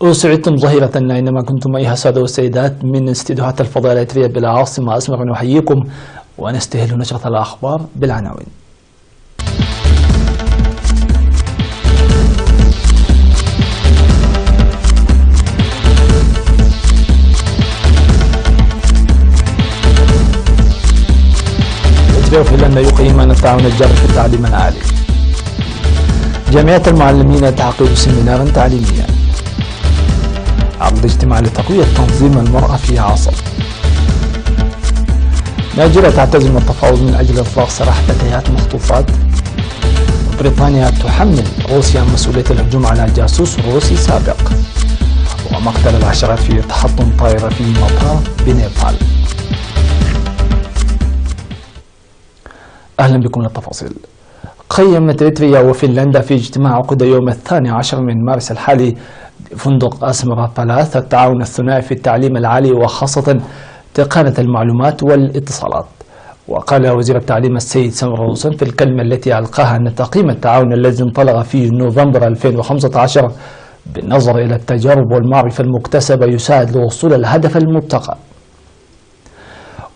أسعدتم ظهيرة أينما كنتم أيها السادة والسيدات من استديوهات الفضاء الإثرية بالعاصمة أسمر نحييكم ونستهل نشرة الأخبار بالعناوين. فنلندا يقيمان التعاون الجاري في التعليم العالي. جمعية المعلمين تعقد سيمينارا تعليميا. عقد اجتماع لتقوية تنظيم المرأة في عصر. نيجيريا تعتزم التفاوض من أجل إطلاق سراح فتيات مخطوفات. بريطانيا تحمل روسيا مسؤولية الهجوم على جاسوس روسي سابق. ومقتل العشرات في تحطم طائرة في مطار بنيبال. أهلا بكم للتفاصيل. قيمت إريتريا وفنلندا في اجتماع عقد يوم 12 من مارس الحالي فندق أسمرا بالاس التعاون الثنائي في التعليم العالي وخاصة تقنية المعلومات والاتصالات. وقال وزير التعليم السيد سامر روسن في الكلمة التي ألقاها أن تقييم التعاون الذي انطلق في نوفمبر 2015 بالنظر إلى التجارب والمعرفة المكتسبة يساعد لوصول الهدف المبتغى.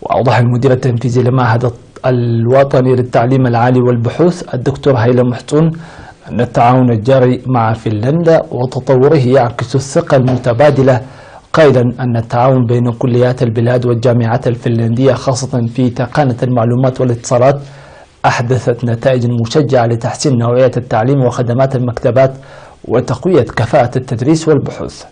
وأوضح المدير التنفيذي لمعهد الوطني للتعليم العالي والبحوث الدكتور هيثم محتون أن التعاون الجاري مع فنلندا وتطوره يعكس الثقة المتبادلة، قائلا أن التعاون بين كليات البلاد والجامعات الفنلندية خاصة في تقنية المعلومات والاتصالات أحدثت نتائج مشجعة لتحسين نوعية التعليم وخدمات المكتبات وتقوية كفاءة التدريس والبحوث.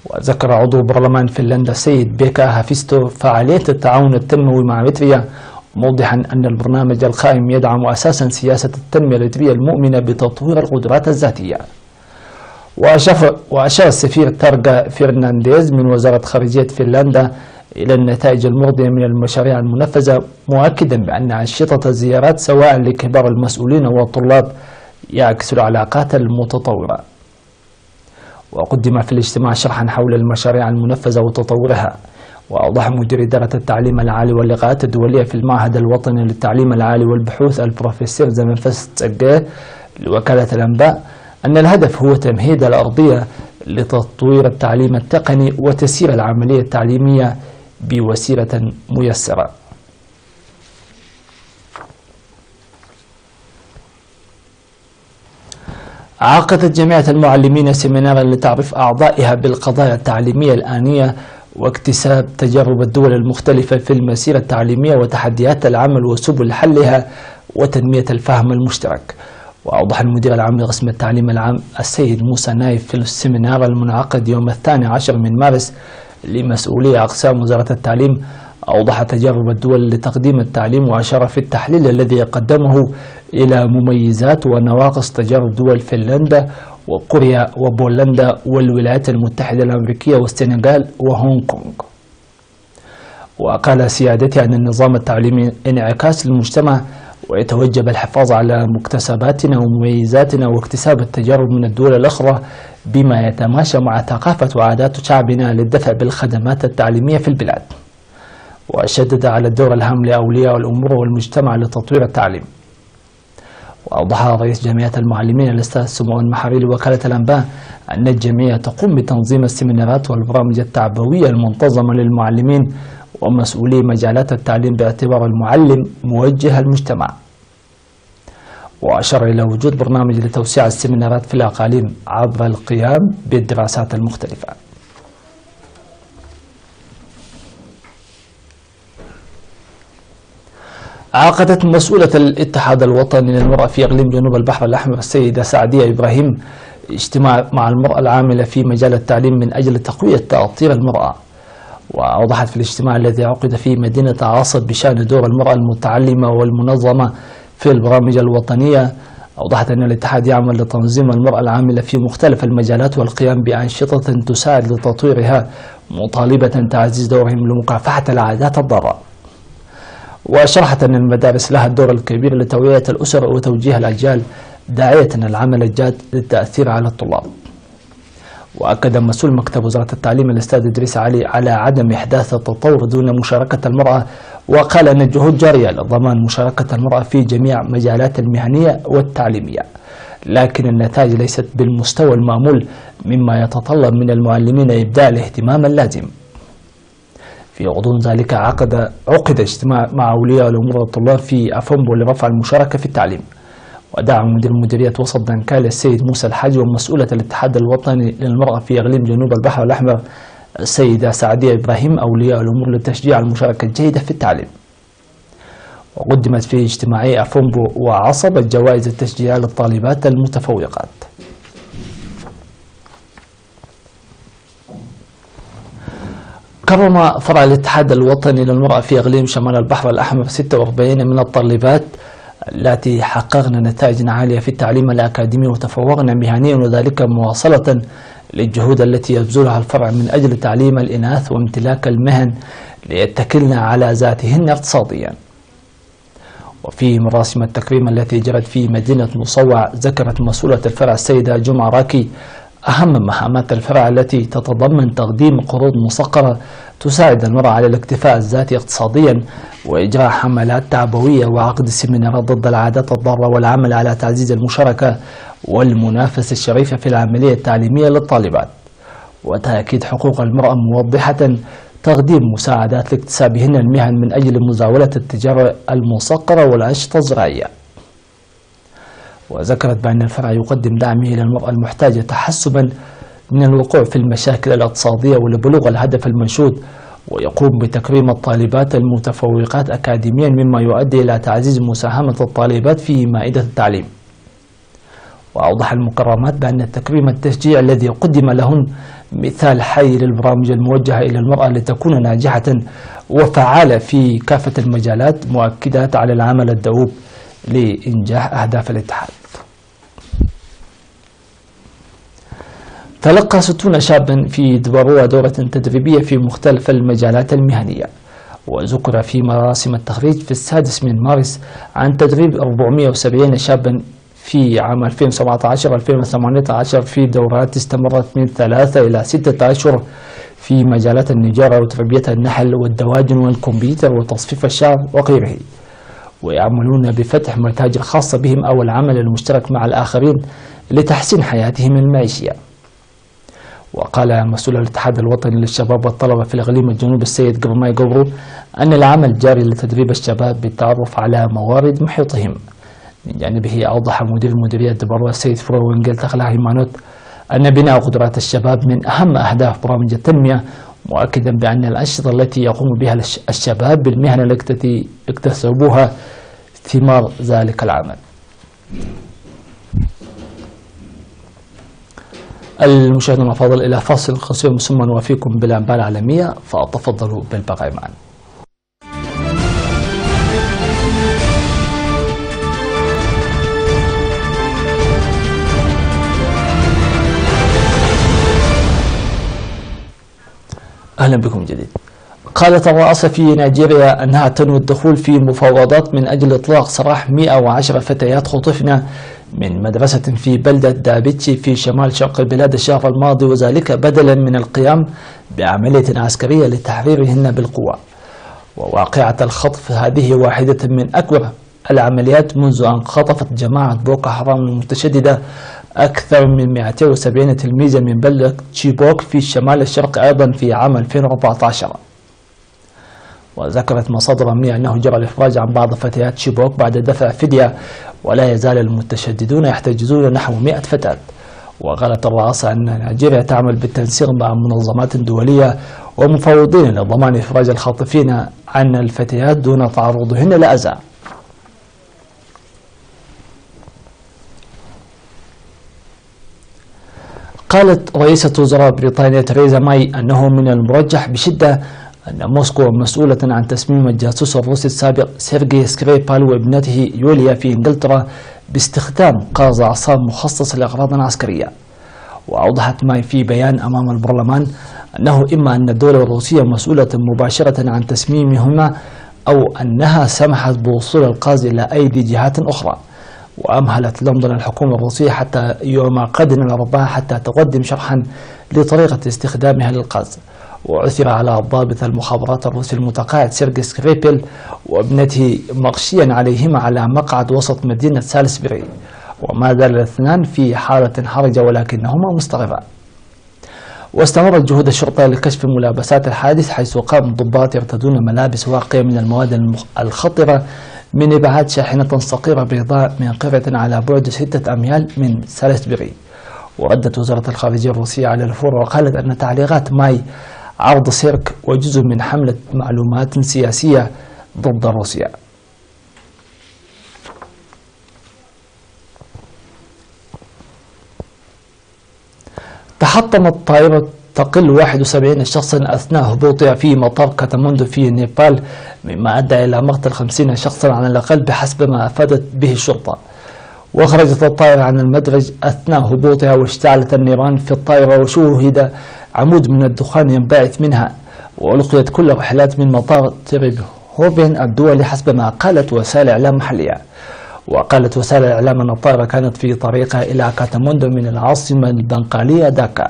وذكر عضو برلمان فنلندا السيد بيكا هافيستو فعالية التعاون التنموي مع إريتريا، موضحا أن البرنامج القائم يدعم أساسا سياسة التنمية الإريترية المؤمنة بتطوير القدرات الذاتية. وأشار السفير تارغا فرنانديز من وزارة خارجية فنلندا إلى النتائج المرضية من المشاريع المنفذة، مؤكدا بأن أنشطة الزيارات سواء لكبار المسؤولين والطلاب يعكس العلاقات المتطورة. وقدم في الاجتماع شرحا حول المشاريع المنفذة وتطورها. وأوضح مدير إدارة التعليم العالي واللقاءات الدولية في المعهد الوطني للتعليم العالي والبحوث البروفيسور زمنفست أجيه لوكالة الأنباء أن الهدف هو تمهيد الأرضية لتطوير التعليم التقني وتسيير العملية التعليمية بوسيلة ميسرة. عقدت جمعية المعلمين سيمينارا لتعريف أعضائها بالقضايا التعليمية الآنية واكتساب تجارب الدول المختلفة في المسيرة التعليمية وتحديات العمل وسبل حلها وتنمية الفهم المشترك. وأوضح المدير العام لقسم التعليم العام السيد موسى نايف في السيمينار المنعقد يوم 12 من مارس لمسؤولي أقسام وزارة التعليم، أوضح تجارب الدول لتقديم التعليم وأشار في التحليل الذي قدمه إلى مميزات ونواقص تجارب دول فنلندا وكوريا وبولندا والولايات المتحدة الأمريكية والسنغال وهونغ كونغ. وقال سيادته أن النظام التعليمي انعكاس للمجتمع ويتوجب الحفاظ على مكتسباتنا ومميزاتنا واكتساب التجارب من الدول الأخرى بما يتماشى مع ثقافة وعادات شعبنا للدفع بالخدمات التعليمية في البلاد. وشدد على الدور الهام لأولياء الأمور والمجتمع لتطوير التعليم. وأوضح رئيس جمعية المعلمين الأستاذ سمعون محاري لوكالة الأنباء أن الجمعية تقوم بتنظيم السيمينارات والبرامج التعبوية المنتظمة للمعلمين ومسؤولي مجالات التعليم باعتبار المعلم موجه المجتمع. وأشار إلى وجود برنامج لتوسيع السيمينارات في الأقاليم عبر القيام بالدراسات المختلفة. عقدت مسؤولة الاتحاد الوطني للمرأة في إقليم جنوب البحر الأحمر السيدة سعدية إبراهيم اجتماع مع المرأة العاملة في مجال التعليم من أجل تقوية تأطير المرأة. وأوضحت في الاجتماع الذي عقد في مدينة عاصب بشأن دور المرأة المتعلمة والمنظمة في البرامج الوطنية، أوضحت أن الاتحاد يعمل لتنظيم المرأة العاملة في مختلف المجالات والقيام بأنشطة تساعد لتطويرها، مطالبة تعزيز دورهم لمكافحة العادات الضارة. وشرحت أن المدارس لها الدور الكبير لتوعية الأسر وتوجيه الأجيال، داعية العمل الجاد للتأثير على الطلاب. وأكد مسؤول مكتب وزارة التعليم الأستاذ إدريس علي على عدم إحداث التطور دون مشاركة المرأة، وقال أن الجهود جارية لضمان مشاركة المرأة في جميع مجالات المهنية والتعليمية، لكن النتائج ليست بالمستوى المأمول، مما يتطلب من المعلمين إبداء الاهتمام اللازم. في غضون ذلك عقد اجتماع مع أولياء الأمور والطلاب في أفنبو لرفع المشاركة في التعليم، ودعا مدير مديرية وسط دنكال السيد موسى الحاج ومسؤولة الاتحاد الوطني للمرأة في إقليم جنوب البحر الأحمر السيدة سعدية إبراهيم أولياء الأمور لتشجيع المشاركة الجيدة في التعليم. وقدمت في اجتماعي أفنبو وعصب الجوائز التشجيعية للطالبات المتفوقات. كرم فرع الاتحاد الوطني للمرأة في إقليم شمال البحر الأحمر 46 من الطالبات التي حققن نتائج عالية في التعليم الأكاديمي وتفوقن مهنيا، وذلك مواصلة للجهود التي يبذلها الفرع من أجل تعليم الإناث وامتلاك المهن ليتكلن على ذاتهن اقتصاديا. وفي مراسم التكريم التي جرت في مدينة مصوع، ذكرت مسؤولة الفرع السيدة جمعة راكي أهم مهامات الفرع التي تتضمن تقديم قروض مسقرة تساعد المرأة على الاكتفاء الذاتي اقتصاديا، وإجراء حملات تعبوية وعقد سيمينارات ضد العادات الضارة، والعمل على تعزيز المشاركة والمنافسة الشريفة في العملية التعليمية للطالبات، وتأكيد حقوق المرأة، موضحة تقديم مساعدات لاكتسابهن المهن من أجل مزاولة التجارة المسقرة والأنشطة الزراعية. وذكرت بأن الفرع يقدم دعمه للمرأة المحتاجة تحسبا من الوقوع في المشاكل الاقتصادية ولبلوغ الهدف المنشود، ويقوم بتكريم الطالبات المتفوقات أكاديميا، مما يؤدي إلى تعزيز مساهمة الطالبات في مائدة التعليم. وأوضح المكرمات بأن التكريم التشجيع الذي قدم لهن مثال حي للبرامج الموجهة إلى المرأة لتكون ناجحة وفعالة في كافة المجالات، مؤكدات على العمل الدؤوب لإنجاح أهداف الاتحاد. تلقى 60 شابا في دبروا دورة تدريبية في مختلف المجالات المهنية. وذكر في مراسم التخريج في 6 من مارس عن تدريب 470 شابا في عام 2017-2018 في دورات استمرت من 3 إلى 6 أشهر في مجالات النجارة وتربية النحل والدواجن والكمبيوتر وتصفيف الشعر وغيره، ويعملون بفتح متاجر خاصة بهم أو العمل المشترك مع الآخرين لتحسين حياتهم المعيشية. وقال مسؤول الاتحاد الوطني للشباب والطلبة في الإقليم الجنوبي السيد قرماي قبرو أن العمل جاري لتدريب الشباب بالتعرف على موارد محيطهم. من جانبه أوضح مدير مديرية دبروا السيد فرو وينجل تخلا هيمانوت أن بناء قدرات الشباب من أهم أهداف برامج التنمية، مؤكدا بأن الأنشطة التي يقوم بها الشباب بالمهنة التي اكتسبوها ثمار ذلك العمل. المشاهدون الأفاضل، إلى فاصل قصير ثم نوافيكم بالأنباء العالمية، فتفضلوا بالبقاء معنا. أهلا بكم جديد. قالت الرئاسة في نيجيريا أنها تنوي الدخول في مفاوضات من أجل إطلاق سراح 110 فتيات خطفن من مدرسة في بلدة دابيتشي في شمال شرق البلاد الشهر الماضي، وذلك بدلا من القيام بعملية عسكرية لتحريرهن بالقوة. وواقعة الخطف هذه واحدة من أكبر العمليات منذ أن خطفت جماعة بوكو حرام المتشددة أكثر من 270 تلميذا من بلدة تشيبوك في شمال الشرق أيضا في عام 2014. وذكرت مصادر أمنية أنه جرى الإفراج عن بعض فتيات تشيبوك بعد دفع فدية، ولا يزال المتشددون يحتجزون نحو 100 فتاة. وقالت الرئاسة أن نيجيريا تعمل بالتنسيق مع منظمات دولية ومفوضين لضمان إفراج الخاطفين عن الفتيات دون تعرضهن لأذى. قالت رئيسة وزراء بريطانيا تريزا ماي أنه من المرجح بشدة أن موسكو مسؤولة عن تسميم الجاسوس الروسي السابق سيرجي سكريبال وابنته يوليا في إنجلترا باستخدام قاز أعصاب مخصص لأغراض عسكرية. وأوضحت ماي في بيان أمام البرلمان أنه إما أن الدولة الروسية مسؤولة مباشرة عن تسميمهما أو أنها سمحت بوصول القاز إلى أيدي جهات أخرى. وأمهلت لندن الحكومة الروسية حتى يوم غد الأربعاء حتى تقدم شرحا لطريقة استخدامها للقاز. وعثر على ضابط المخابرات الروسي المتقاعد سيرجي سكريبل وابنته مغشيا عليهما على مقعد وسط مدينة سالسبري. وما زال الاثنان في حالة حرجة ولكنهما مستقران. واستمرت جهود الشرطة لكشف ملابسات الحادث، حيث قام الضباط يرتدون ملابس واقية من المواد الخطرة من إبعاد شاحنة صغيرة بيضاء من قرية على بعد 6 أميال من سالسبري. وردت وزارة الخارجية الروسية على الفور وقالت أن تعليقات ماي عرض سيرك وجزء من حملة معلومات سياسية ضد روسيا. تحطمت طائرة تقل 71 شخصا أثناء هبوطها في مطار كاتماندو في نيبال، مما أدى إلى مقتل 50 شخصا على الأقل بحسب ما أفادت به الشرطة. وخرجت الطائرة عن المدرج أثناء هبوطها واشتعلت النيران في الطائرة، وشوهد عمود من الدخان ينبعث منها، وألقيت كل الرحلات من مطار تريبهوفن الدولي حسب ما قالت وسائل إعلام محلية. وقالت وسائل الإعلام أن الطائرة كانت في طريقها إلى كاتماندو من العاصمة البنغالية داكا.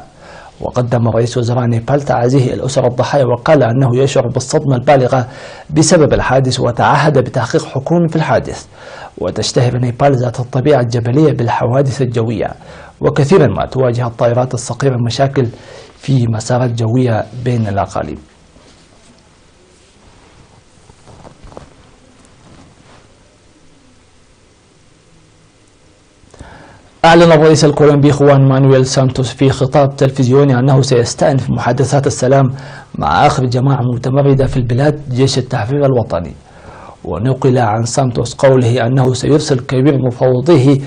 وقدم رئيس وزراء نيبال تعازيه الأسر الضحايا، وقال أنه يشعر بالصدمة البالغة بسبب الحادث، وتعهد بتحقيق حكومي في الحادث. وتشتهر نيبال ذات الطبيعة الجبلية بالحوادث الجوية، وكثيرا ما تواجه الطائرات الصغيرة مشاكل في مسارات جوية بين الأقاليم. أعلن الرئيس الكولومبي خوان مانويل سانتوس في خطاب تلفزيوني أنه سيستأنف محادثات السلام مع آخر جماعة متمردة في البلاد، جيش التحرير الوطني. ونقل عن سانتوس قوله أنه سيرسل كبير مفوضيه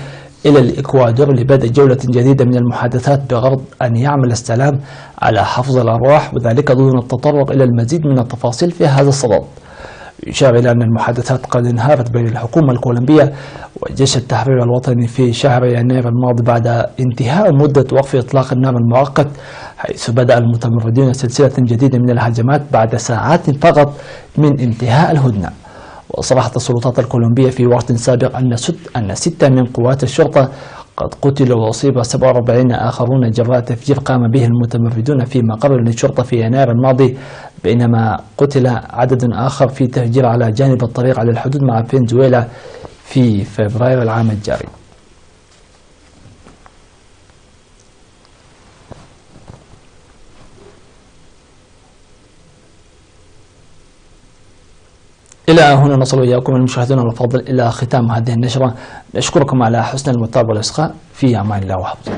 إلى الإكوادور لبدء جولة جديدة من المحادثات بغرض أن يعمل السلام على حفظ الأرواح، وذلك دون التطرق إلى المزيد من التفاصيل في هذا الصدد. يشار إلى أن المحادثات قد انهارت بين الحكومة الكولومبية وجيش التحرير الوطني في شهر يناير الماضي بعد انتهاء مدة وقف إطلاق النار المؤقت، حيث بدأ المتمردون سلسلة جديدة من الهجمات بعد ساعات فقط من انتهاء الهدنة. وصرحت السلطات الكولومبية في وقت سابق أن 6 من قوات الشرطة قد قتلوا وأصيب 47 آخرون جراء تفجير قام به المتمردون في مقر للشرطة في يناير الماضي، بينما قتل عدد آخر في تفجير على جانب الطريق على الحدود مع فنزويلا في فبراير العام الجاري. إلى هنا نصل وإياكم المشاهدين الأفاضل إلى ختام هذه النشرة. نشكركم على حسن المتابعة والإصغاء. في أمان الله وحفظه.